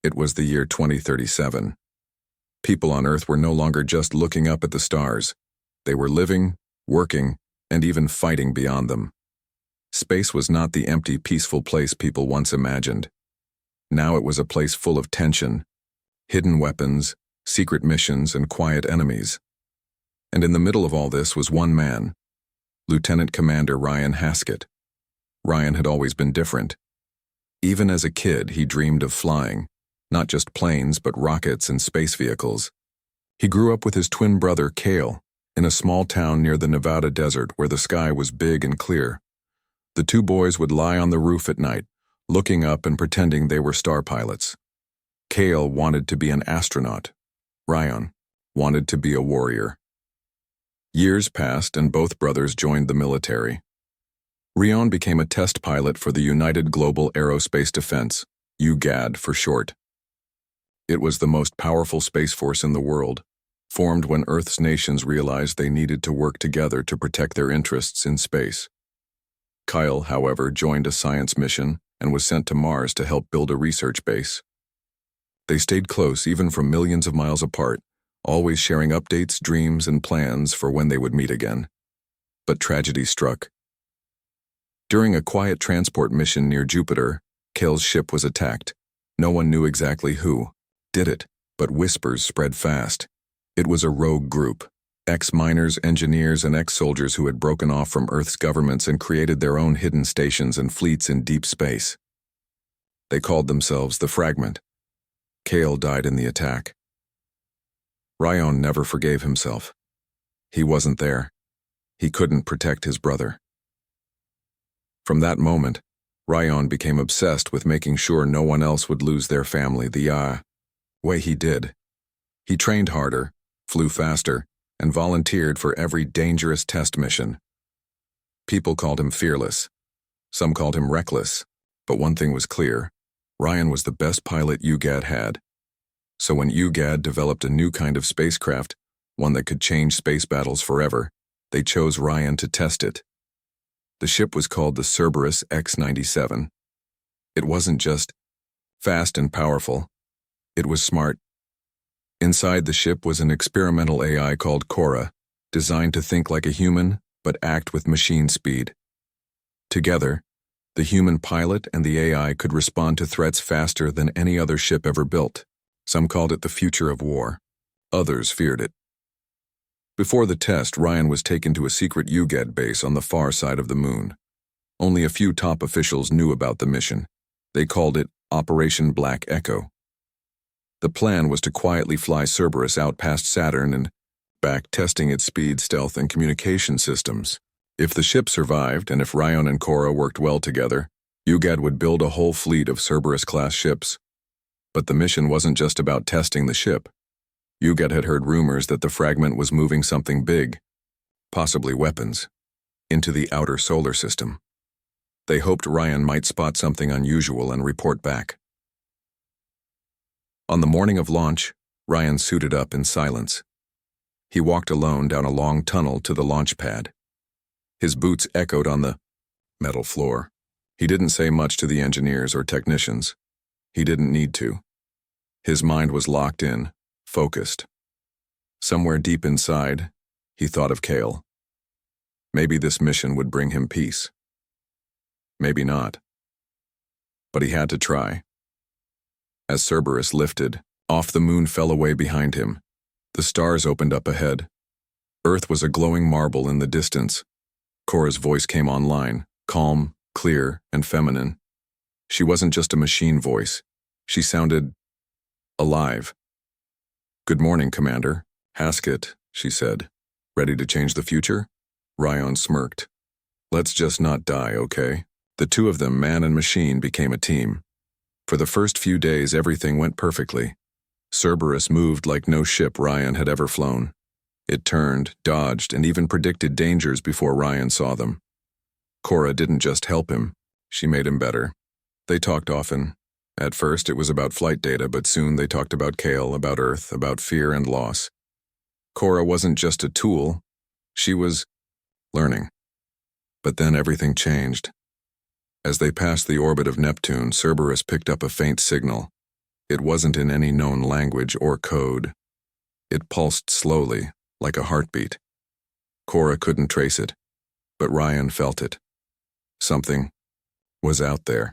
It was the year 2037. People on Earth were no longer just looking up at the stars. They were living, working, and even fighting beyond them. Space was not the empty, peaceful place people once imagined. Now it was a place full of tension, hidden weapons, secret missions, and quiet enemies. And in the middle of all this was one man, Lieutenant Commander Ryan Haskett. Ryan had always been different. Even as a kid, he dreamed of flying, not just planes, but rockets and space vehicles. He grew up with his twin brother, Cale, in a small town near the Nevada desert where the sky was big and clear. The two boys would lie on the roof at night, looking up and pretending they were star pilots. Cale wanted to be an astronaut. Ryan wanted to be a warrior. Years passed and both brothers joined the military. Ryan became a test pilot for the United Global Aerospace Defense, UGAD for short. It was the most powerful space force in the world, formed when Earth's nations realized they needed to work together to protect their interests in space. Kyle, however, joined a science mission and was sent to Mars to help build a research base. They stayed close even from millions of miles apart, always sharing updates, dreams, and plans for when they would meet again. But tragedy struck. During a quiet transport mission near Jupiter, Kyle's ship was attacked. No one knew exactly who did it, but whispers spread fast. It was a rogue group, ex-miners, engineers, and ex-soldiers who had broken off from Earth's governments and created their own hidden stations and fleets in deep space. They called themselves the Fragment. Kale died in the attack. Ryan never forgave himself. He wasn't there. He couldn't protect his brother. From that moment, Ryan became obsessed with making sure no one else would lose their family the way he did. He trained harder, flew faster, and volunteered for every dangerous test mission. People called him fearless. Some called him reckless. But one thing was clear. Ryan was the best pilot UGAD had. So when UGAD developed a new kind of spacecraft, one that could change space battles forever, they chose Ryan to test it. The ship was called the Cerberus X-97. It wasn't just fast and powerful. It was smart. Inside the ship was an experimental AI called Cora, designed to think like a human, but act with machine speed. Together, the human pilot and the AI could respond to threats faster than any other ship ever built. Some called it the future of war. Others feared it. Before the test, Ryan was taken to a secret UGAD base on the far side of the moon. Only a few top officials knew about the mission. They called it Operation Black Echo. The plan was to quietly fly Cerberus out past Saturn and back, testing its speed, stealth, and communication systems. If the ship survived, and if Ryan and Cora worked well together, UGAD would build a whole fleet of Cerberus-class ships. But the mission wasn't just about testing the ship. UGAD had heard rumors that the Fragment was moving something big, possibly weapons, into the outer solar system. They hoped Ryan might spot something unusual and report back. On the morning of launch, Ryan suited up in silence. He walked alone down a long tunnel to the launch pad. His boots echoed on the metal floor. He didn't say much to the engineers or technicians. He didn't need to. His mind was locked in, focused. Somewhere deep inside, he thought of Cale. Maybe this mission would bring him peace. Maybe not. But he had to try. As Cerberus lifted, off the moon fell away behind him. The stars opened up ahead. Earth was a glowing marble in the distance. Cora's voice came online, calm, clear, and feminine. She wasn't just a machine voice. She sounded alive. "Good morning, Commander." "Haskett," she said. "Ready to change the future?" Ryan smirked. "Let's just not die, okay?" The two of them, man and machine, became a team. For the first few days, everything went perfectly. Cerberus moved like no ship Ryan had ever flown. It turned, dodged, and even predicted dangers before Ryan saw them. Cora didn't just help him, she made him better. They talked often. At first, it was about flight data, but soon they talked about Cale, about Earth, about fear and loss. Cora wasn't just a tool, she was learning. But then everything changed. As they passed the orbit of Neptune, Cerberus picked up a faint signal. It wasn't in any known language or code. It pulsed slowly, like a heartbeat. Cora couldn't trace it, but Ryan felt it. Something was out there.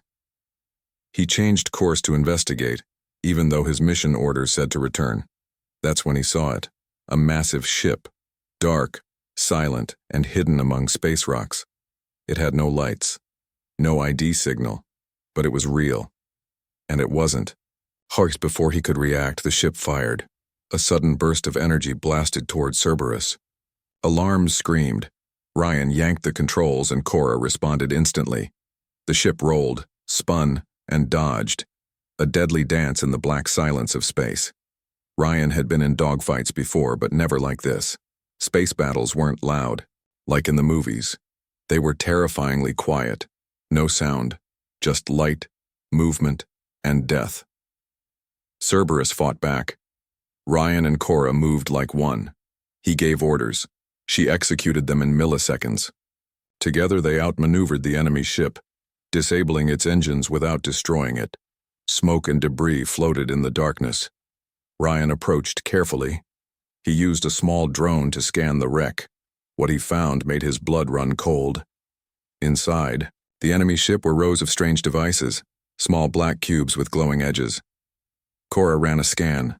He changed course to investigate, even though his mission order said to return. That's when he saw it, a massive ship, dark, silent, and hidden among space rocks. It had no lights, no ID signal, but it was real. And it wasn't. Just before he could react, the ship fired. A sudden burst of energy blasted toward Cerberus. Alarms screamed. Ryan yanked the controls and Cora responded instantly. The ship rolled, spun, and dodged, a deadly dance in the black silence of space. Ryan had been in dogfights before, but never like this. Space battles weren't loud, like in the movies. They were terrifyingly quiet. No sound, just light, movement, and death. Cerberus fought back. Ryan and Cora moved like one. He gave orders. She executed them in milliseconds. Together they outmaneuvered the enemy ship, disabling its engines without destroying it. Smoke and debris floated in the darkness. Ryan approached carefully. He used a small drone to scan the wreck. What he found made his blood run cold. Inside, the enemy ship were rows of strange devices, small black cubes with glowing edges. Cora ran a scan.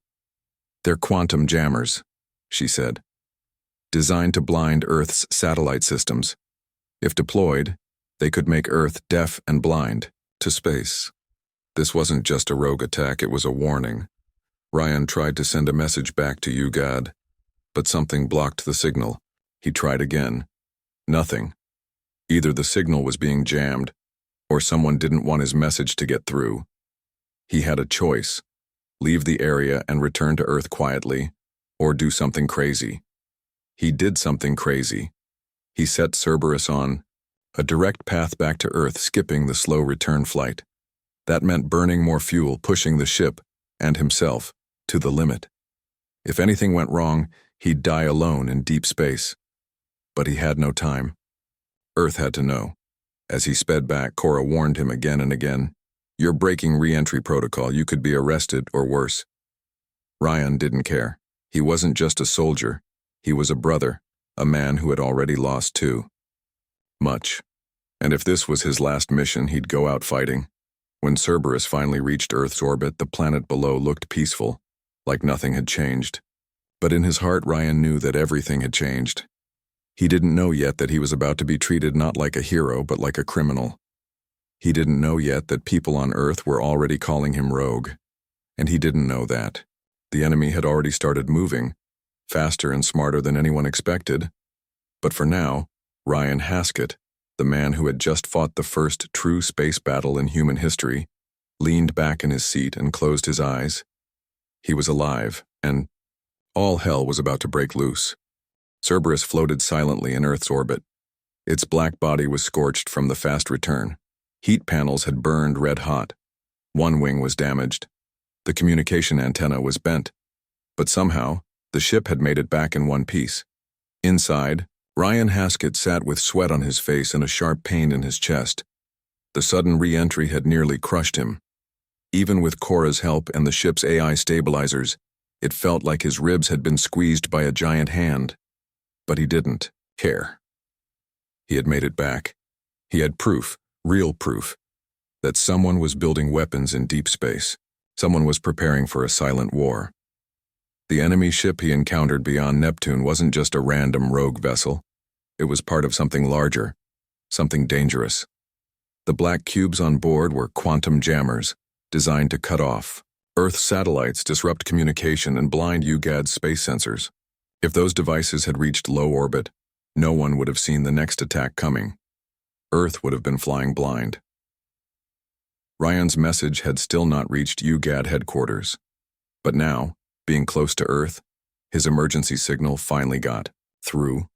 "They're quantum jammers," she said. "Designed to blind Earth's satellite systems. If deployed, they could make Earth deaf and blind to space." This wasn't just a rogue attack, it was a warning. Ryan tried to send a message back to UGAD, but something blocked the signal. He tried again. Nothing. Either the signal was being jammed, or someone didn't want his message to get through. He had a choice: leave the area and return to Earth quietly, or do something crazy. He did something crazy. He set Cerberus on a direct path back to Earth, skipping the slow return flight. That meant burning more fuel, pushing the ship, and himself, to the limit. If anything went wrong, he'd die alone in deep space. But he had no time. Earth had to know. As he sped back, Cora warned him again and again, "You're breaking re-entry protocol. You could be arrested or worse." Ryan didn't care. He wasn't just a soldier. He was a brother, a man who had already lost too much. And if this was his last mission, he'd go out fighting. When Cerberus finally reached Earth's orbit, the planet below looked peaceful, like nothing had changed. But in his heart, Ryan knew that everything had changed. He didn't know yet that he was about to be treated not like a hero, but like a criminal. He didn't know yet that people on Earth were already calling him rogue. And he didn't know that the enemy had already started moving, faster and smarter than anyone expected. But for now, Ryan Haskett, the man who had just fought the first true space battle in human history, leaned back in his seat and closed his eyes. He was alive, and all hell was about to break loose. Cerberus floated silently in Earth's orbit. Its black body was scorched from the fast return. Heat panels had burned red hot. One wing was damaged. The communication antenna was bent. But somehow, the ship had made it back in one piece. Inside, Ryan Haskett sat with sweat on his face and a sharp pain in his chest. The sudden re-entry had nearly crushed him. Even with Cora's help and the ship's AI stabilizers, it felt like his ribs had been squeezed by a giant hand. But he didn't care. He had made it back. He had proof, real proof, that someone was building weapons in deep space. Someone was preparing for a silent war. The enemy ship he encountered beyond Neptune wasn't just a random rogue vessel. It was part of something larger, something dangerous. The black cubes on board were quantum jammers, designed to cut off Earth satellites, disrupt communication, and blind UGAD's space sensors. If those devices had reached low orbit, no one would have seen the next attack coming. Earth would have been flying blind. Ryan's message had still not reached UGAD headquarters. But now, being close to Earth, his emergency signal finally got through.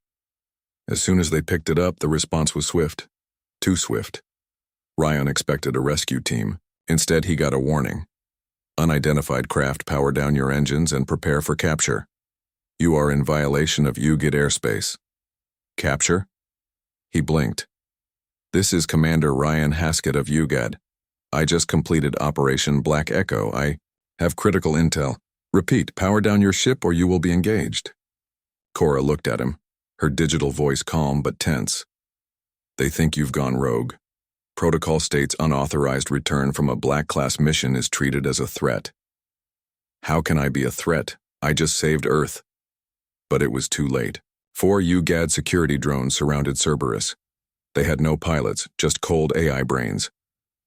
As soon as they picked it up, the response was swift. Too swift. Ryan expected a rescue team. Instead, he got a warning. Unidentified craft, power down your engines and prepare for capture. You are in violation of UGAD airspace. Capture? He blinked. This is Commander Ryan Haskett of UGAD. I just completed Operation Black Echo. Have critical intel. Repeat, power down your ship or you will be engaged. Cora looked at him, her digital voice calm but tense. They think you've gone rogue. Protocol states unauthorized return from a Black-class mission is treated as a threat. How can I be a threat? I just saved Earth. But it was too late. 4 UGAD security drones surrounded Cerberus. They had no pilots, just cold AI brains.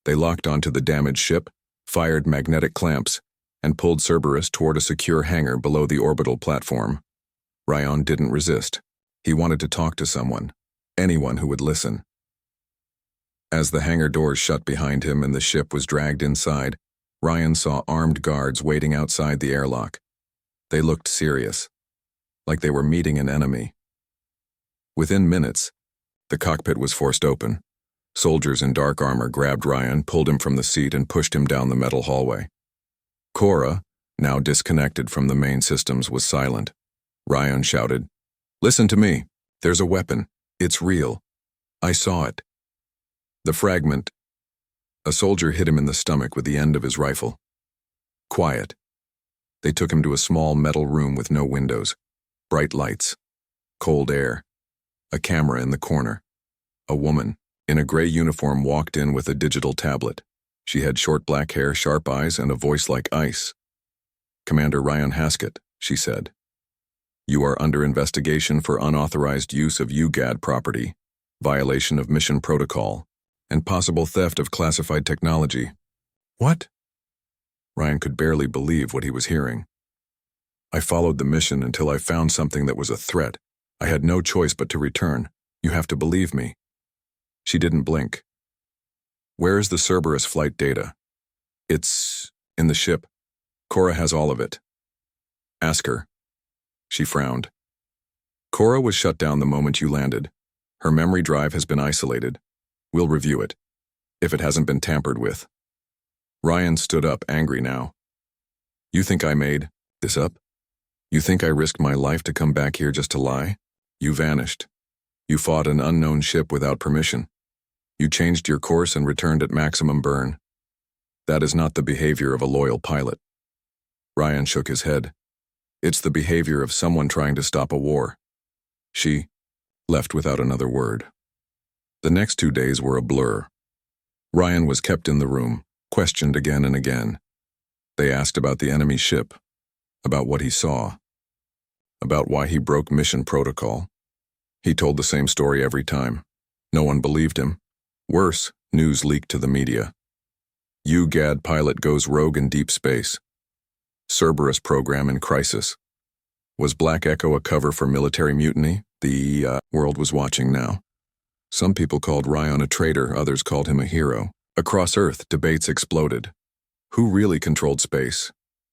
They locked onto the damaged ship, fired magnetic clamps, and pulled Cerberus toward a secure hangar below the orbital platform. Ryan didn't resist. He wanted to talk to someone, anyone who would listen. As the hangar doors shut behind him and the ship was dragged inside, Ryan saw armed guards waiting outside the airlock. They looked serious, like they were meeting an enemy. Within minutes, the cockpit was forced open. Soldiers in dark armor grabbed Ryan, pulled him from the seat, and pushed him down the metal hallway. Cora, now disconnected from the main systems, was silent. Ryan shouted, "Listen to me. There's a weapon. It's real. I saw it." The fragment. A soldier hit him in the stomach with the end of his rifle. Quiet. They took him to a small metal room with no windows, bright lights, cold air, a camera in the corner. A woman, in a gray uniform, walked in with a digital tablet. She had short black hair, sharp eyes, and a voice like ice. "Commander Ryan Haskett," she said. "You are under investigation for unauthorized use of UGAD property, violation of mission protocol, and possible theft of classified technology." "What?" Ryan could barely believe what he was hearing. "I followed the mission until I found something that was a threat. I had no choice but to return. You have to believe me." She didn't blink. "Where is the Cerberus flight data?" "It's in the ship. Cora has all of it." "Ask her." She frowned. "Cora was shut down the moment you landed. Her memory drive has been isolated. We'll review it, if it hasn't been tampered with." Ryan stood up, angry now. "You think I made this up? You think I risked my life to come back here just to lie? You vanished. You fought an unknown ship without permission. You changed your course and returned at maximum burn. That is not the behavior of a loyal pilot." Ryan shook his head. "It's the behavior of someone trying to stop a war." She left without another word. The next 2 days were a blur. Ryan was kept in the room, questioned again and again. They asked about the enemy ship, about what he saw, about why he broke mission protocol. He told the same story every time. No one believed him. Worse, news leaked to the media. UGAD pilot goes rogue in deep space. Cerberus program in crisis. Was Black Echo a cover for military mutiny? The world was watching now. Some people called Ryan a traitor, others called him a hero. Across Earth, debates exploded. Who really controlled space?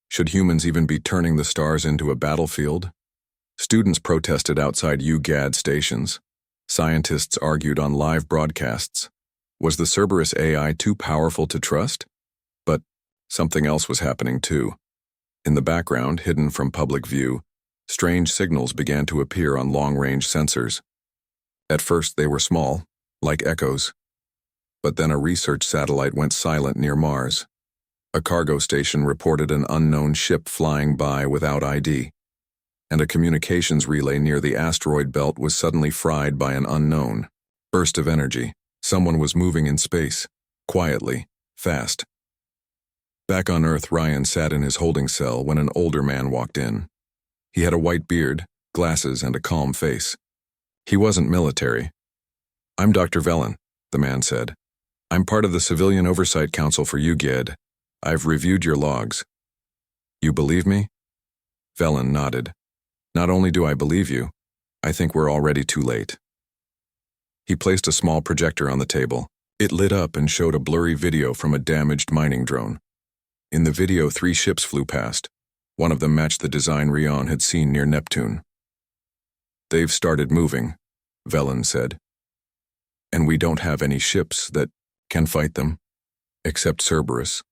Should humans even be turning the stars into a battlefield? Students protested outside UGAD stations. Scientists argued on live broadcasts. Was the Cerberus AI too powerful to trust? But something else was happening too. In the background, hidden from public view, strange signals began to appear on long-range sensors. At first they were small, like echoes. But then a research satellite went silent near Mars. A cargo station reported an unknown ship flying by without ID. And a communications relay near the asteroid belt was suddenly fried by an unknown burst of energy. Someone was moving in space, quietly, fast. Back on Earth, Ryan sat in his holding cell when an older man walked in. He had a white beard, glasses, and a calm face. He wasn't military. "I'm Dr. Velen," the man said. "I'm part of the Civilian Oversight Council for UGAD. I've reviewed your logs." "You believe me?" Velen nodded. "Not only do I believe you, I think we're already too late." He placed a small projector on the table. It lit up and showed a blurry video from a damaged mining drone. In the video, 3 ships flew past. One of them matched the design Ryan had seen near Neptune. "They've started moving," Velen said. "And we don't have any ships that can fight them, except Cerberus."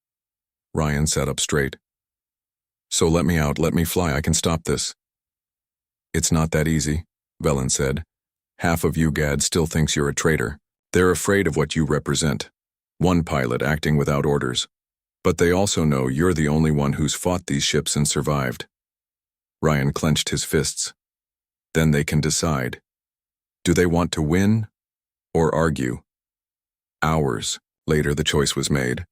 Ryan sat up straight. "So let me out, let me fly, I can stop this." "It's not that easy," Velen said. "Half of UGAD still thinks you're a traitor. They're afraid of what you represent. One pilot acting without orders. But they also know you're the only one who's fought these ships and survived. Ryan clenched his fists. Then they can decide. Do they want to win or argue? Hours later, the choice was made.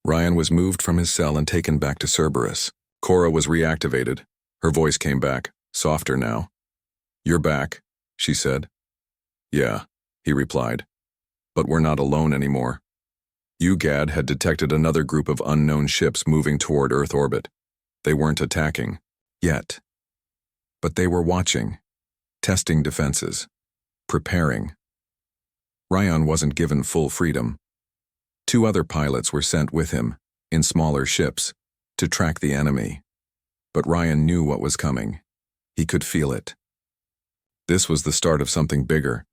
Ryan was moved from his cell and taken back to Cerberus. Cora was reactivated. Her voice came back, softer now. You're back, she said. Yeah, he replied. But we're not alone anymore. UGAD had detected another group of unknown ships moving toward Earth orbit. They weren't attacking, yet. But they were watching, testing defenses, preparing. Ryan wasn't given full freedom. 2 other pilots were sent with him, in smaller ships, to track the enemy. But Ryan knew what was coming. He could feel it. This was the start of something bigger.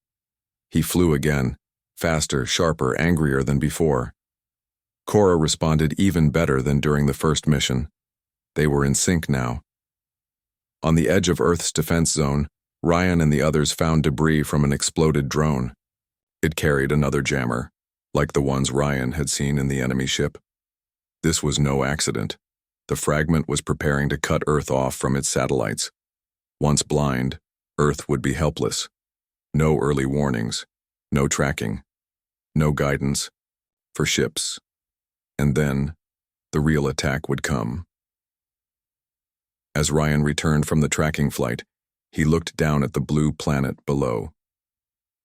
He flew again, faster, sharper, angrier than before. Cora responded even better than during the first mission. They were in sync now. On the edge of Earth's defense zone, Ryan and the others found debris from an exploded drone. It carried another jammer, like the ones Ryan had seen in the enemy ship. This was no accident. The fragment was preparing to cut Earth off from its satellites. Once blind, Earth would be helpless. No early warnings, no tracking, no guidance for ships. And then, the real attack would come. As Ryan returned from the tracking flight, he looked down at the blue planet below.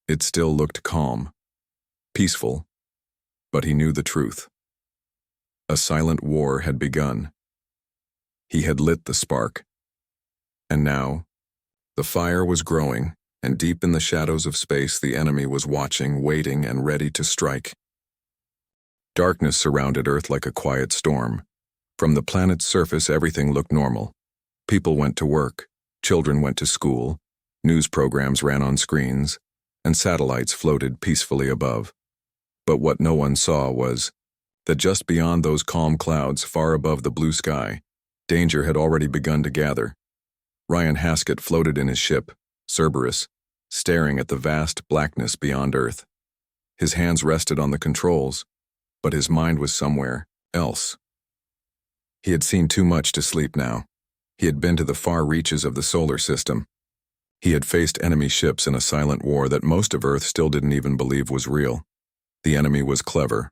It still looked calm, peaceful, but he knew the truth. A silent war had begun. He had lit the spark. And now, the fire was growing, and deep in the shadows of space the enemy was watching, waiting, and ready to strike. Darkness surrounded Earth like a quiet storm. From the planet's surface, everything looked normal. People went to work, children went to school, news programs ran on screens, and satellites floated peacefully above. But what no one saw was that just beyond those calm clouds, far above the blue sky, danger had already begun to gather. Ryan Haskett floated in his ship, Cerberus, staring at the vast blackness beyond Earth. His hands rested on the controls, but his mind was somewhere else. He had seen too much to sleep now. He had been to the far reaches of the solar system. He had faced enemy ships in a silent war that most of Earth still didn't even believe was real. The enemy was clever.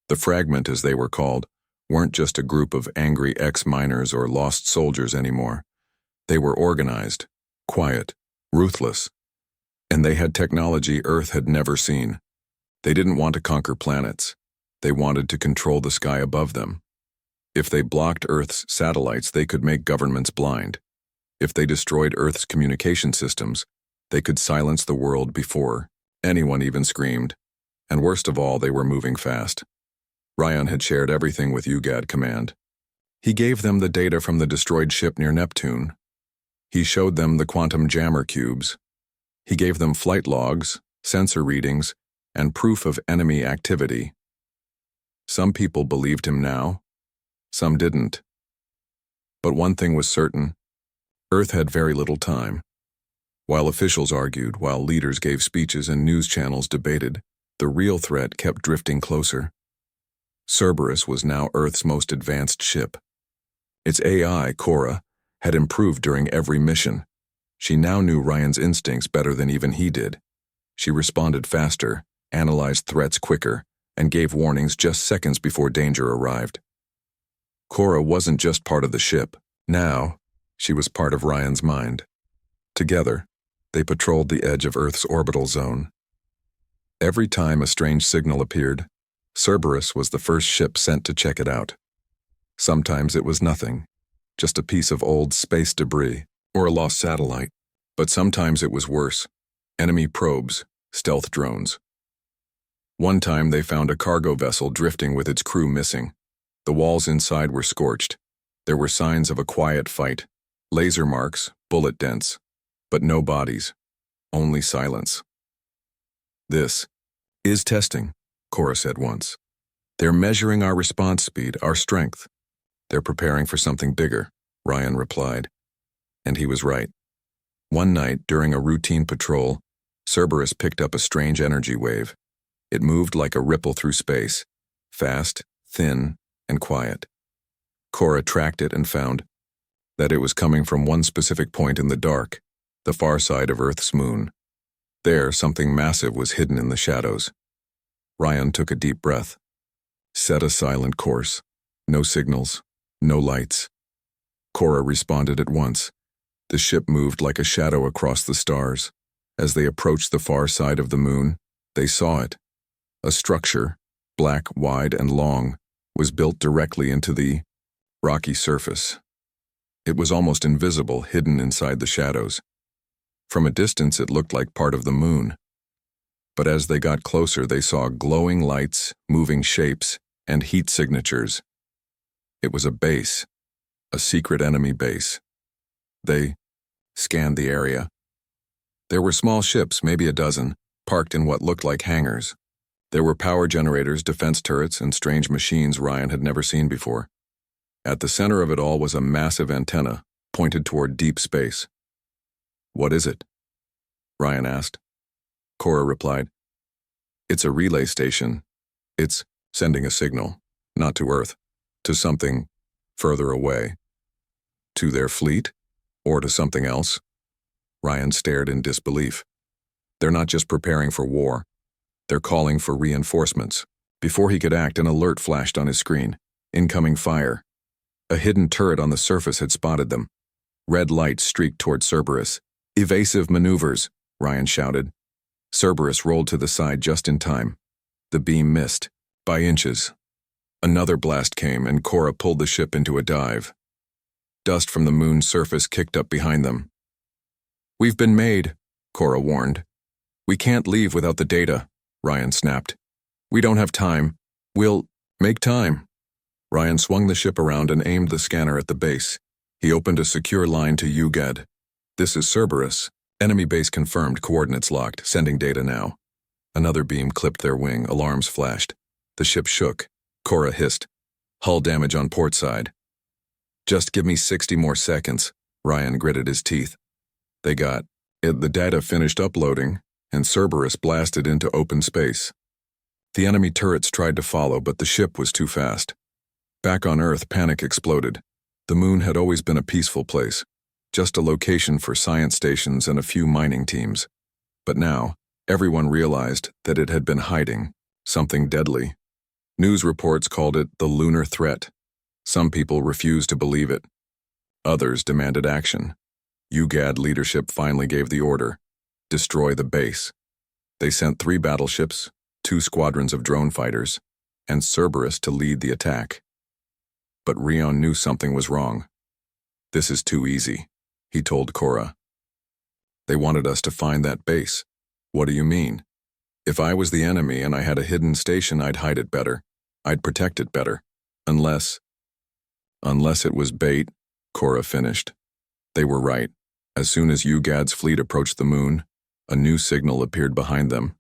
The fragment, as they were called, weren't just a group of angry ex-miners or lost soldiers anymore. They were organized, quiet, ruthless, and they had technology Earth had never seen. They didn't want to conquer planets. They wanted to control the sky above them. If they blocked Earth's satellites, they could make governments blind. If they destroyed Earth's communication systems, they could silence the world before anyone even screamed. And worst of all, they were moving fast. Ryan had shared everything with UGAD Command. He gave them the data from the destroyed ship near Neptune. He showed them the quantum jammer cubes. He gave them flight logs, sensor readings, and proof of enemy activity. Some people believed him now. Some didn't. But one thing was certain. Earth had very little time. While officials argued, while leaders gave speeches and news channels debated, the real threat kept drifting closer. Cerberus was now Earth's most advanced ship. Its AI, Cora, had improved during every mission. She now knew Ryan's instincts better than even he did. She responded faster, analyzed threats quicker, and gave warnings just seconds before danger arrived. Cora wasn't just part of the ship. Now, she was part of Ryan's mind. Together, they patrolled the edge of Earth's orbital zone. Every time a strange signal appeared, Cerberus was the first ship sent to check it out. Sometimes it was nothing, just a piece of old space debris or a lost satellite. But sometimes it was worse. Enemy probes, stealth drones. One time they found a cargo vessel drifting with its crew missing. The walls inside were scorched. There were signs of a quiet fight, laser marks, bullet dents, but no bodies, only silence. This is testing, Cora said once. They're measuring our response speed, our strength. They're preparing for something bigger, Ryan replied. And he was right. One night, during a routine patrol, Cerberus picked up a strange energy wave. It moved like a ripple through space, fast, thin, and quiet. Cora tracked it and found that it was coming from one specific point in the dark, the far side of Earth's moon. There, something massive was hidden in the shadows. Ryan took a deep breath. Set a silent course. No signals, no lights. Cora responded at once. The ship moved like a shadow across the stars. As they approached the far side of the moon, they saw it. A structure, black, wide, and long, was built directly into the rocky surface. It was almost invisible, hidden inside the shadows. From a distance, it looked like part of the moon. But as they got closer, they saw glowing lights, moving shapes, and heat signatures. It was a base, a secret enemy base. They scanned the area. There were small ships, maybe a dozen, parked in what looked like hangars. There were power generators, defense turrets, and strange machines Ryan had never seen before. At the center of it all was a massive antenna, pointed toward deep space. "What is it?" Ryan asked. Cora replied, "It's a relay station. It's sending a signal, not to Earth, to something further away. To their fleet? Or to something else?" Ryan stared in disbelief. "They're not just preparing for war. They're calling for reinforcements." Before he could act, an alert flashed on his screen. Incoming fire. A hidden turret on the surface had spotted them. Red light streaked toward Cerberus. "Evasive maneuvers," Ryan shouted. Cerberus rolled to the side just in time. The beam missed, by inches. Another blast came, and Cora pulled the ship into a dive. Dust from the moon's surface kicked up behind them. "We've been made," Cora warned. "We can't leave without the data," Ryan snapped. "We don't have time. We'll make time." Ryan swung the ship around and aimed the scanner at the base. He opened a secure line to UGAD. "This is Cerberus. Enemy base confirmed, coordinates locked, sending data now." Another beam clipped their wing, alarms flashed. The ship shook. Cora hissed, "Hull damage on port side." "Just give me 60 more seconds," Ryan gritted his teeth. They got it. The data finished uploading, and Cerberus blasted into open space. The enemy turrets tried to follow, but the ship was too fast. Back on Earth, panic exploded. The moon had always been a peaceful place, just a location for science stations and a few mining teams. But now, everyone realized that it had been hiding something deadly. News reports called it the lunar threat. Some people refused to believe it. Others demanded action. UGAD leadership finally gave the order: destroy the base. They sent 3 battleships, 2 squadrons of drone fighters, and Cerberus to lead the attack. But Rion knew something was wrong. "This is too easy," he told Cora. "They wanted us to find that base." "What do you mean?" "If I was the enemy and I had a hidden station, I'd hide it better. I'd protect it better. Unless it was bait," Cora finished. They were right. As soon as UGAD's fleet approached the moon, a new signal appeared behind them.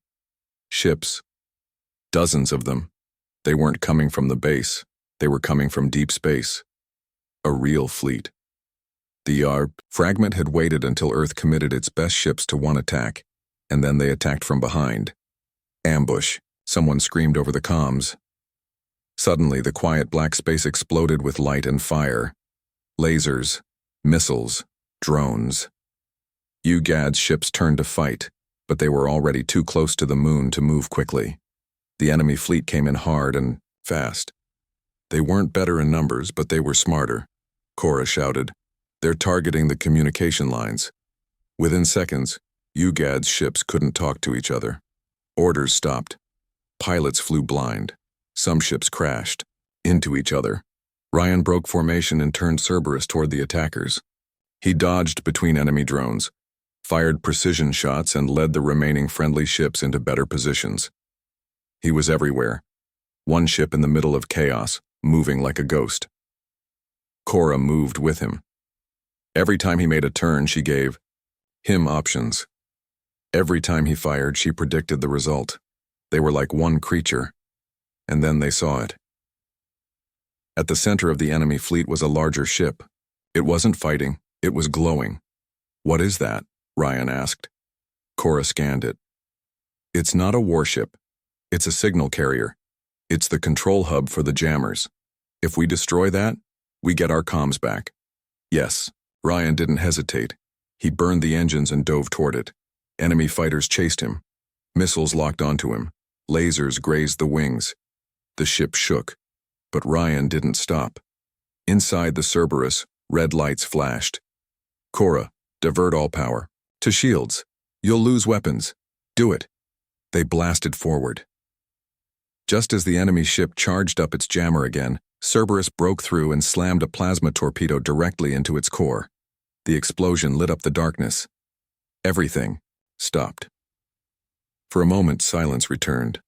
Ships. Dozens of them. They weren't coming from the base. They were coming from deep space. A real fleet. The fragment had waited until Earth committed its best ships to one attack, and then they attacked from behind. "Ambush," someone screamed over the comms. Suddenly, the quiet black space exploded with light and fire. Lasers, missiles, drones. UGAD's ships turned to fight, but they were already too close to the moon to move quickly. The enemy fleet came in hard and fast. They weren't better in numbers, but they were smarter. Cora shouted, "They're targeting the communication lines." Within seconds, UGAD's ships couldn't talk to each other. Orders stopped. Pilots flew blind. Some ships crashed into each other. Ryan broke formation and turned Cerberus toward the attackers. He dodged between enemy drones, fired precision shots, and led the remaining friendly ships into better positions. He was everywhere, one ship in the middle of chaos, moving like a ghost. Cora moved with him. Every time he made a turn, she gave him options. Every time he fired, she predicted the result. They were like one creature, and then they saw it. At the center of the enemy fleet was a larger ship. It wasn't fighting, it was glowing. "What is that?" Ryan asked. Cora scanned it. "It's not a warship. It's a signal carrier. It's the control hub for the jammers. If we destroy that, we get our comms back. Yes, Ryan didn't hesitate. He burned the engines and dove toward it. Enemy fighters chased him. Missiles locked onto him. Lasers grazed the wings. The ship shook, but Ryan didn't stop. Inside the Cerberus, red lights flashed. Cora, divert all power. To shields. You'll lose weapons. Do it. They blasted forward. Just as the enemy ship charged up its jammer again, Cerberus broke through and slammed a plasma torpedo directly into its core. The explosion lit up the darkness. Everything stopped. For a moment, silence returned.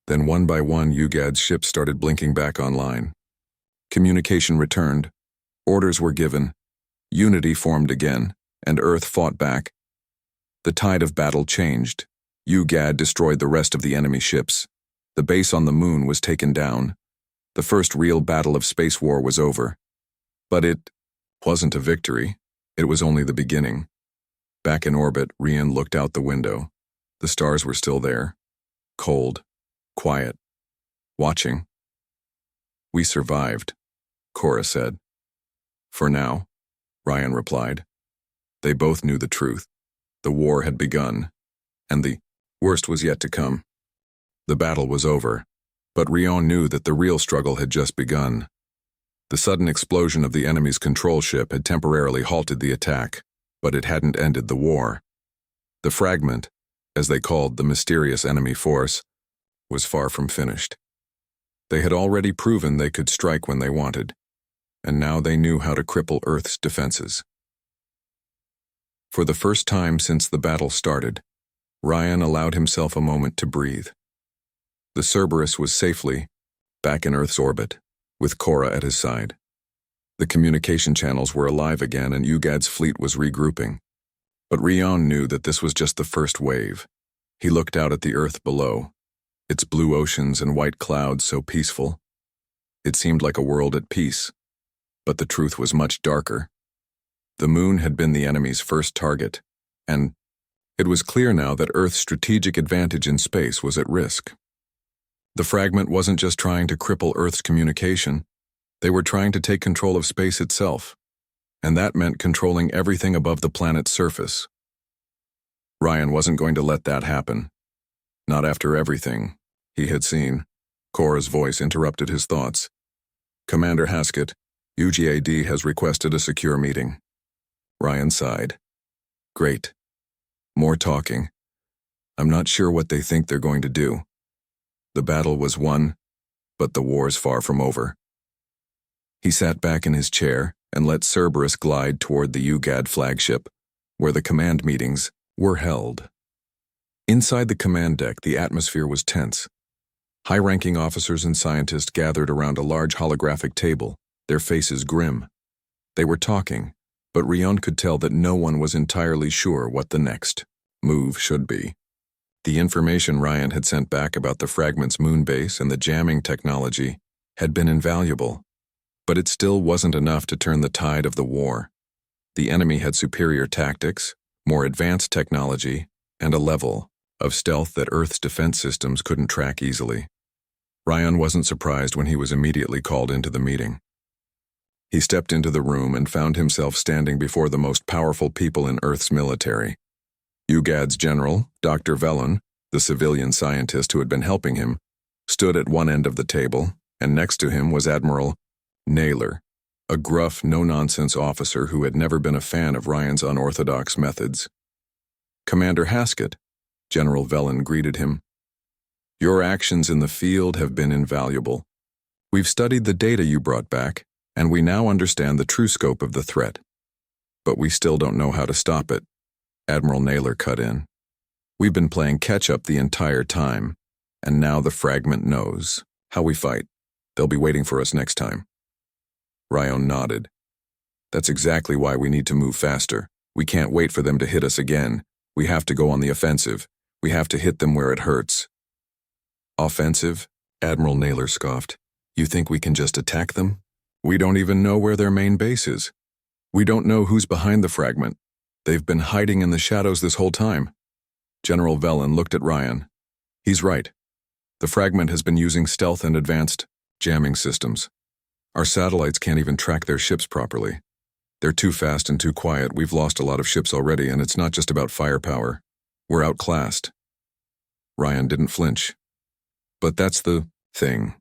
Then one by one, UGAD's ships started blinking back online. Communication returned. Orders were given. Unity formed again, and Earth fought back. The tide of battle changed. UGAD destroyed the rest of the enemy ships. The base on the moon was taken down. The first real battle of Space War was over. But it wasn't a victory. It was only the beginning. Back in orbit, Rian looked out the window. The stars were still there. Cold. Quiet. Watching. We survived, Cora said. For now, Ryan replied. They both knew the truth. The war had begun, and the worst was yet to come. The battle was over, but Rion knew that the real struggle had just begun. The sudden explosion of the enemy's control ship had temporarily halted the attack, but it hadn't ended the war. The fragment, as they called the mysterious enemy force, was far from finished. They had already proven they could strike when they wanted, and now they knew how to cripple Earth's defenses. For the first time since the battle started, Ryan allowed himself a moment to breathe. The Cerberus was safely back in Earth's orbit, with Cora at his side. The communication channels were alive again and UGAD's fleet was regrouping. But Rion knew that this was just the first wave. He looked out at the Earth below, its blue oceans and white clouds so peaceful. It seemed like a world at peace, but the truth was much darker. The moon had been the enemy's first target, and it was clear now that Earth's strategic advantage in space was at risk. The fragment wasn't just trying to cripple Earth's communication, they were trying to take control of space itself, and that meant controlling everything above the planet's surface. Ryan wasn't going to let that happen. Not after everything he had seen. Cora's voice interrupted his thoughts. Commander Haskett, UGAD has requested a secure meeting. Ryan sighed. Great. More talking. I'm not sure what they think they're going to do. The battle was won, but the war's far from over. He sat back in his chair and let Cerberus glide toward the UGAD flagship, where the command meetings were held. Inside the command deck, the atmosphere was tense. High-ranking officers and scientists gathered around a large holographic table, their faces grim. They were talking, but Rion could tell that no one was entirely sure what the next move should be. The information Ryan had sent back about the fragment's moon base and the jamming technology had been invaluable, but it still wasn't enough to turn the tide of the war. The enemy had superior tactics, more advanced technology, and a level of stealth that Earth's defense systems couldn't track easily. Ryan wasn't surprised when he was immediately called into the meeting. He stepped into the room and found himself standing before the most powerful people in Earth's military. UGAD's general, Dr. Vellon, the civilian scientist who had been helping him, stood at one end of the table, and next to him was Admiral Naylor, a gruff, no-nonsense officer who had never been a fan of Ryan's unorthodox methods. Commander Haskett, General Vellon greeted him. Your actions in the field have been invaluable. We've studied the data you brought back, and we now understand the true scope of the threat. But we still don't know how to stop it. Admiral Naylor cut in. We've been playing catch-up the entire time, and now the fragment knows how we fight. They'll be waiting for us next time. Ryan nodded. That's exactly why we need to move faster. We can't wait for them to hit us again. We have to go on the offensive. We have to hit them where it hurts. Offensive? Admiral Naylor scoffed. You think we can just attack them? We don't even know where their main base is. We don't know who's behind the fragment. They've been hiding in the shadows this whole time. General Vellon looked at Ryan. He's right. The fragment has been using stealth and advanced jamming systems. Our satellites can't even track their ships properly. They're too fast and too quiet. We've lost a lot of ships already, and it's not just about firepower. We're outclassed. Ryan didn't flinch. But that's the thing.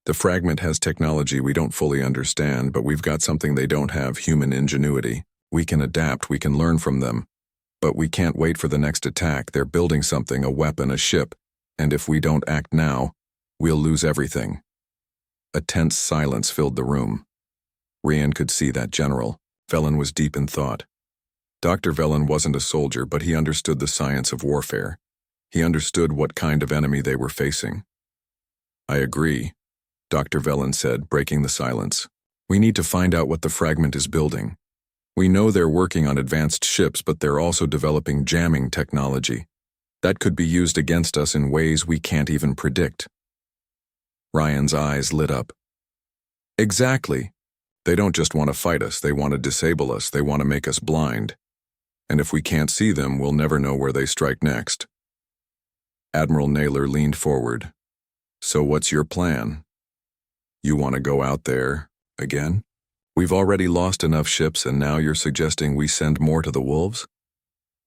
The fragment has technology we don't fully understand, but we've got something they don't have: human ingenuity. We can adapt, we can learn from them. But we can't wait for the next attack. They're building something, a weapon, a ship, and if we don't act now, we'll lose everything. A tense silence filled the room. Ryan could see that General Velen was deep in thought. Dr. Velen wasn't a soldier, but he understood the science of warfare. He understood what kind of enemy they were facing. I agree, Dr. Velen said, breaking the silence. We need to find out what the fragment is building. We know they're working on advanced ships, but they're also developing jamming technology. That could be used against us in ways we can't even predict. Ryan's eyes lit up. Exactly. They don't just want to fight us, they want to disable us, they want to make us blind. And if we can't see them, we'll never know where they strike next. Admiral Naylor leaned forward. So what's your plan? You want to go out there again? We've already lost enough ships, and now you're suggesting we send more to the wolves?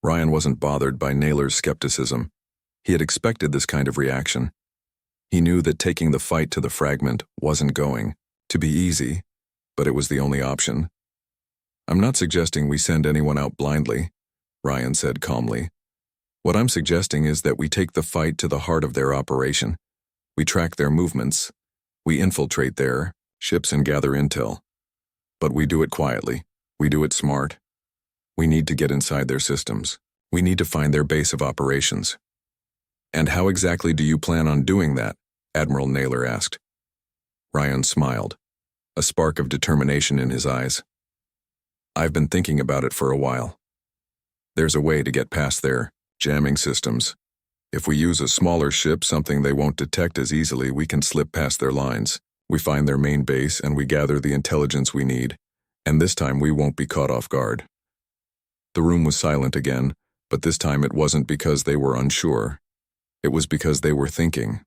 Ryan wasn't bothered by Naylor's skepticism. He had expected this kind of reaction. He knew that taking the fight to the fragment wasn't going to be easy, but it was the only option. I'm not suggesting we send anyone out blindly, Ryan said calmly. What I'm suggesting is that we take the fight to the heart of their operation. We track their movements. We infiltrate their ships and gather intel. But we do it quietly. We do it smart. We need to get inside their systems. We need to find their base of operations. And how exactly do you plan on doing that? Admiral Naylor asked. Ryan smiled, a spark of determination in his eyes. I've been thinking about it for a while. There's a way to get past their jamming systems. If we use a smaller ship, something they won't detect as easily, we can slip past their lines. We find their main base and we gather the intelligence we need, and this time we won't be caught off guard. The room was silent again, but this time it wasn't because they were unsure. It was because they were thinking.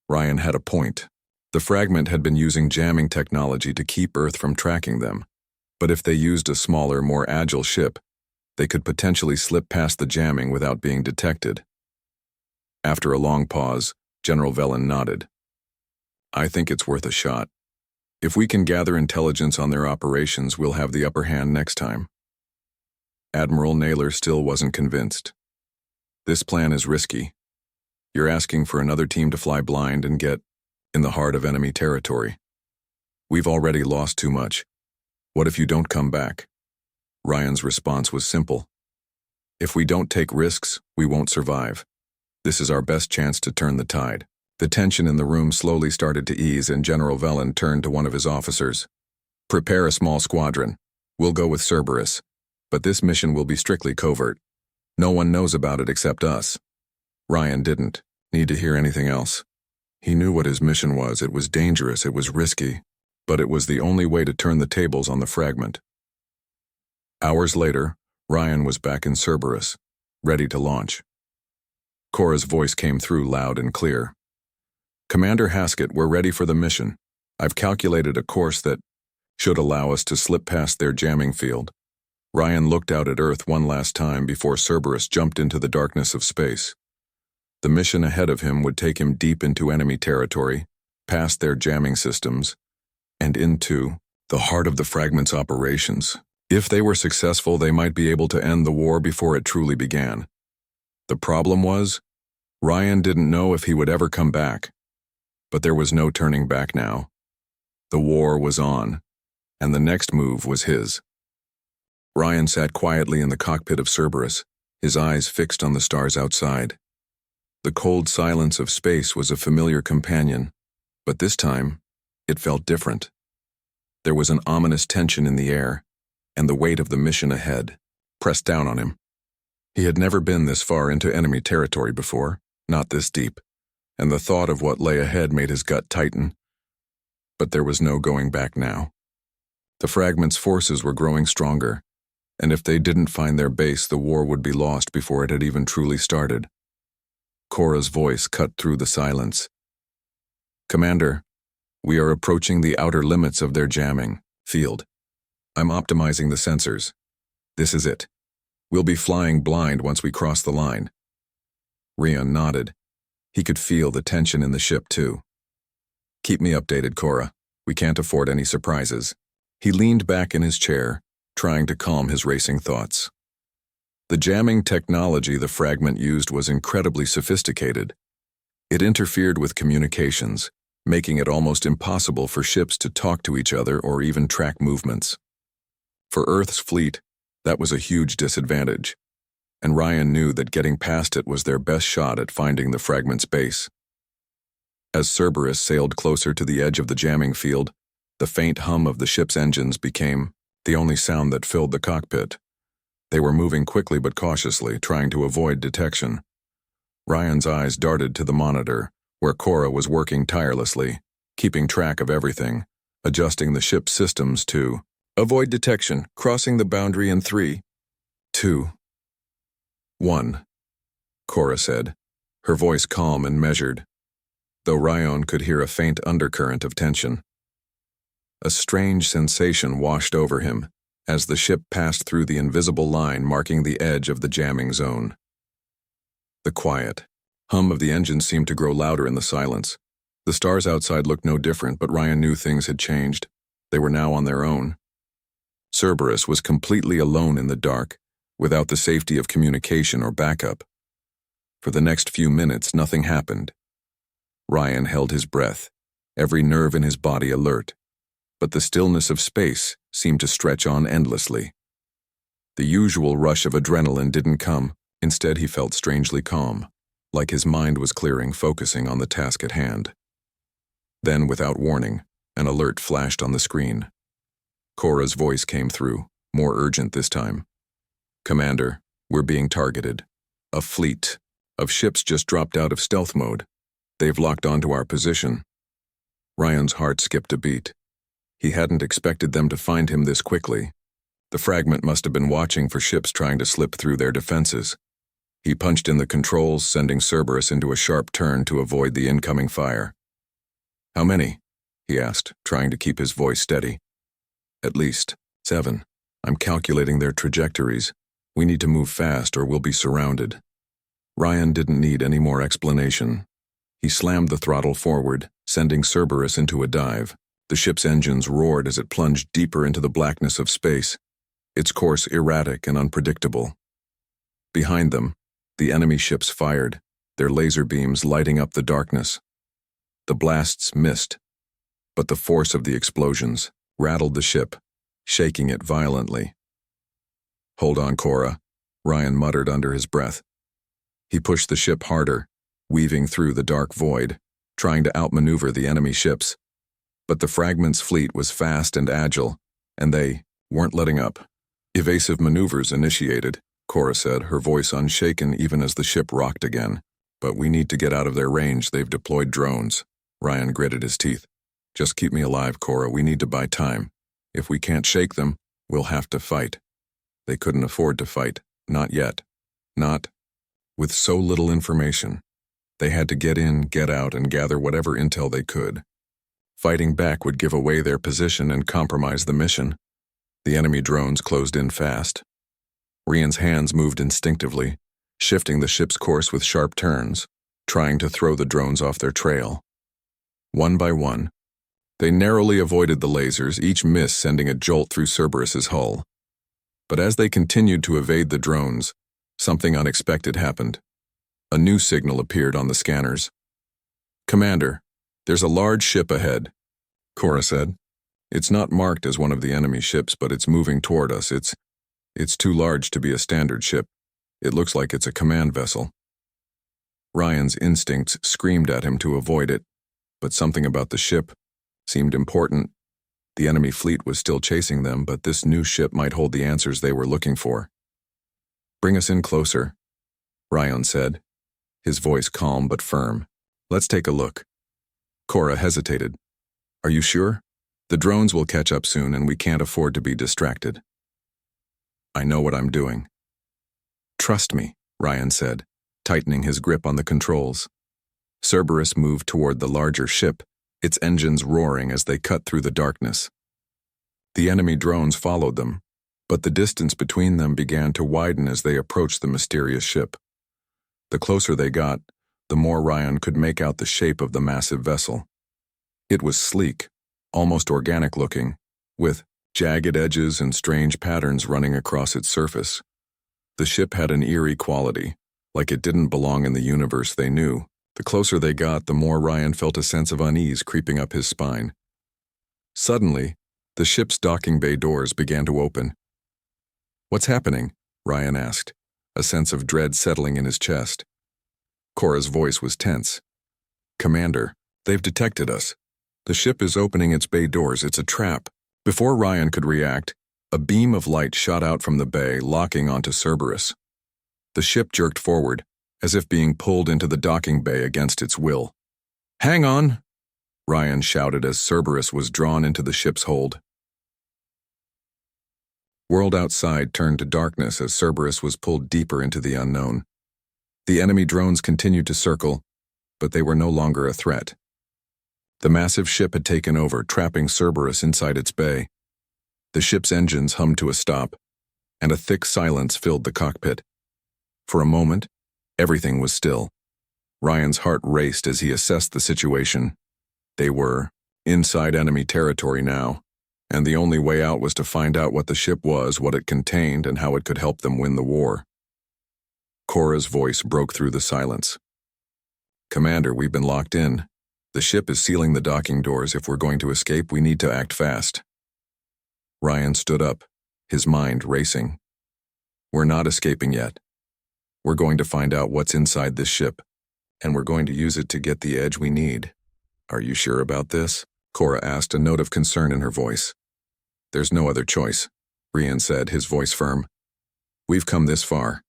Ryan had a point. The fragment had been using jamming technology to keep Earth from tracking them, but if they used a smaller, more agile ship, they could potentially slip past the jamming without being detected. After a long pause, General Velen nodded. I think it's worth a shot. If we can gather intelligence on their operations, we'll have the upper hand next time. Admiral Naylor still wasn't convinced. This plan is risky. You're asking for another team to fly blind and get in the heart of enemy territory. We've already lost too much. What if you don't come back? Ryan's response was simple. If we don't take risks, we won't survive. This is our best chance to turn the tide. The tension in the room slowly started to ease, and General Velen turned to one of his officers. Prepare a small squadron. We'll go with Cerberus. But this mission will be strictly covert. No one knows about it except us. Ryan didn't need to hear anything else. He knew what his mission was. It was dangerous, it was risky, but it was the only way to turn the tables on the fragment. Hours later, Ryan was back in Cerberus, ready to launch. Cora's voice came through loud and clear. Commander Haskett, we're ready for the mission. I've calculated a course that should allow us to slip past their jamming field. Ryan looked out at Earth one last time before Cerberus jumped into the darkness of space. The mission ahead of him would take him deep into enemy territory, past their jamming systems, and into the heart of the fragment's operations. If they were successful, they might be able to end the war before it truly began. The problem was, Ryan didn't know if he would ever come back. But there was no turning back now. The war was on, and the next move was his. Ryan sat quietly in the cockpit of Cerberus, his eyes fixed on the stars outside. The cold silence of space was a familiar companion, but this time, it felt different. There was an ominous tension in the air, and the weight of the mission ahead pressed down on him. He had never been this far into enemy territory before, not this deep, and the thought of what lay ahead made his gut tighten. But there was no going back now. The fragment's forces were growing stronger, and if they didn't find their base, the war would be lost before it had even truly started. Cora's voice cut through the silence. Commander, We are approaching the outer limits of their jamming field. I'm optimizing the sensors. This is it. We'll be flying blind once we cross the line. Rian nodded. He could feel the tension in the ship, too. Keep me updated, Cora. We can't afford any surprises. He leaned back in his chair, trying to calm his racing thoughts. The jamming technology the fragment used was incredibly sophisticated. It interfered with communications, making it almost impossible for ships to talk to each other or even track movements. For Earth's fleet, that was a huge disadvantage, and Ryan knew that getting past it was their best shot at finding the fragment's base. As Cerberus sailed closer to the edge of the jamming field, the faint hum of the ship's engines became the only sound that filled the cockpit. They were moving quickly but cautiously, trying to avoid detection. Ryan's eyes darted to the monitor, where Cora was working tirelessly, keeping track of everything, adjusting the ship's systems to avoid detection, crossing the boundary in 3, 2, 1, Cora said, her voice calm and measured, though Ryan could hear a faint undercurrent of tension. A strange sensation washed over him as the ship passed through the invisible line marking the edge of the jamming zone. The quiet hum of the engine seemed to grow louder in the silence. The stars outside looked no different, but Ryan knew things had changed. They were now on their own. Cerberus was completely alone in the dark, without the safety of communication or backup. For the next few minutes, nothing happened. Ryan held his breath, every nerve in his body alert, but the stillness of space seemed to stretch on endlessly. The usual rush of adrenaline didn't come. Instead, he felt strangely calm, like his mind was clearing, focusing on the task at hand. Then, without warning, an alert flashed on the screen. Cora's voice came through, more urgent this time. "Commander, we're being targeted. A fleet of ships just dropped out of stealth mode. They've locked onto our position." Ryan's heart skipped a beat. He hadn't expected them to find him this quickly. The fragment must have been watching for ships trying to slip through their defenses. He punched in the controls, sending Cerberus into a sharp turn to avoid the incoming fire. "How many?" he asked, trying to keep his voice steady. "At least 7. I'm calculating their trajectories. We need to move fast or we'll be surrounded." Ryan didn't need any more explanation. He slammed the throttle forward, sending Cerberus into a dive. The ship's engines roared as it plunged deeper into the blackness of space, its course erratic and unpredictable. Behind them, the enemy ships fired, their laser beams lighting up the darkness. The blasts missed, but the force of the explosions rattled the ship, shaking it violently. "Hold on, Cora," Ryan muttered under his breath. He pushed the ship harder, weaving through the dark void, trying to outmaneuver the enemy ships. But the fragment's fleet was fast and agile, and they weren't letting up. "Evasive maneuvers initiated," Cora said, her voice unshaken even as the ship rocked again. "But we need to get out of their range. They've deployed drones." Ryan gritted his teeth. "Just keep me alive, Cora. We need to buy time. If we can't shake them, we'll have to fight." They couldn't afford to fight. Not yet. Not with so little information. They had to get in, get out, and gather whatever intel they could. Fighting back would give away their position and compromise the mission. The enemy drones closed in fast. Rian's hands moved instinctively, shifting the ship's course with sharp turns, trying to throw the drones off their trail. One by one, they narrowly avoided the lasers, each miss sending a jolt through Cerberus's hull. But as they continued to evade the drones, something unexpected happened. A new signal appeared on the scanners. "Commander, there's a large ship ahead," Cora said. "It's not marked as one of the enemy ships, but it's moving toward us. It's too large to be a standard ship. It looks like it's a command vessel." Ryan's instincts screamed at him to avoid it, but something about the ship seemed important. The enemy fleet was still chasing them, but this new ship might hold the answers they were looking for. "Bring us in closer," Ryan said, his voice calm but firm. "Let's take a look." Cora hesitated. "Are you sure? The drones will catch up soon and we can't afford to be distracted." "I know what I'm doing." "Trust me," Ryan said, tightening his grip on the controls. Cerberus moved toward the larger ship, its engines roaring as they cut through the darkness. The enemy drones followed them, but the distance between them began to widen as they approached the mysterious ship. The closer they got, the more Ryan could make out the shape of the massive vessel. It was sleek, almost organic-looking, with jagged edges and strange patterns running across its surface. The ship had an eerie quality, like it didn't belong in the universe they knew. The closer they got, the more Ryan felt a sense of unease creeping up his spine. Suddenly, the ship's docking bay doors began to open. "What's happening?" Ryan asked, a sense of dread settling in his chest. Cora's voice was tense. "Commander, they've detected us. The ship is opening its bay doors. It's a trap." Before Ryan could react, a beam of light shot out from the bay, locking onto Cerberus. The ship jerked forward, as if being pulled into the docking bay against its will. "Hang on!" Ryan shouted as Cerberus was drawn into the ship's hold. World outside turned to darkness as Cerberus was pulled deeper into the unknown. The enemy drones continued to circle, but they were no longer a threat. The massive ship had taken over, trapping Cerberus inside its bay. The ship's engines hummed to a stop, and a thick silence filled the cockpit. For a moment, everything was still. Ryan's heart raced as he assessed the situation. They were inside enemy territory now, and the only way out was to find out what the ship was, what it contained, and how it could help them win the war. Cora's voice broke through the silence. "Commander, we've been locked in. The ship is sealing the docking doors. If we're going to escape, we need to act fast." Ryan stood up, his mind racing. "We're not escaping yet. We're going to find out what's inside this ship, and we're going to use it to get the edge we need." "Are you sure about this?" Cora asked, a note of concern in her voice. "There's no other choice," Ryan said, his voice firm. "We've come this far.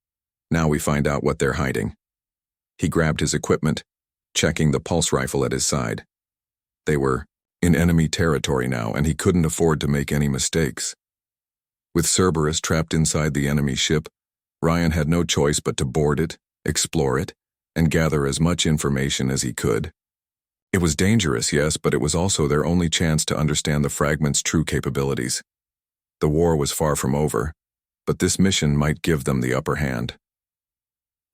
Now we find out what they're hiding." He grabbed his equipment, checking the pulse rifle at his side. They were in enemy territory now, and he couldn't afford to make any mistakes. With Cerberus trapped inside the enemy ship, Ryan had no choice but to board it, explore it, and gather as much information as he could. It was dangerous, yes, but it was also their only chance to understand the fragment's true capabilities. The war was far from over, but this mission might give them the upper hand.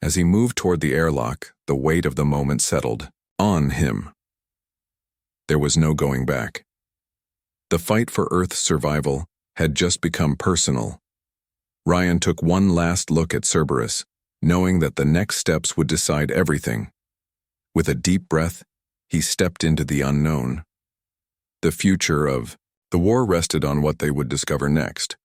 As he moved toward the airlock, the weight of the moment settled on him. There was no going back. The fight for Earth's survival had just become personal. Ryan took one last look at Cerberus, knowing that the next steps would decide everything. With a deep breath, he stepped into the unknown. The future of the war rested on what they would discover next.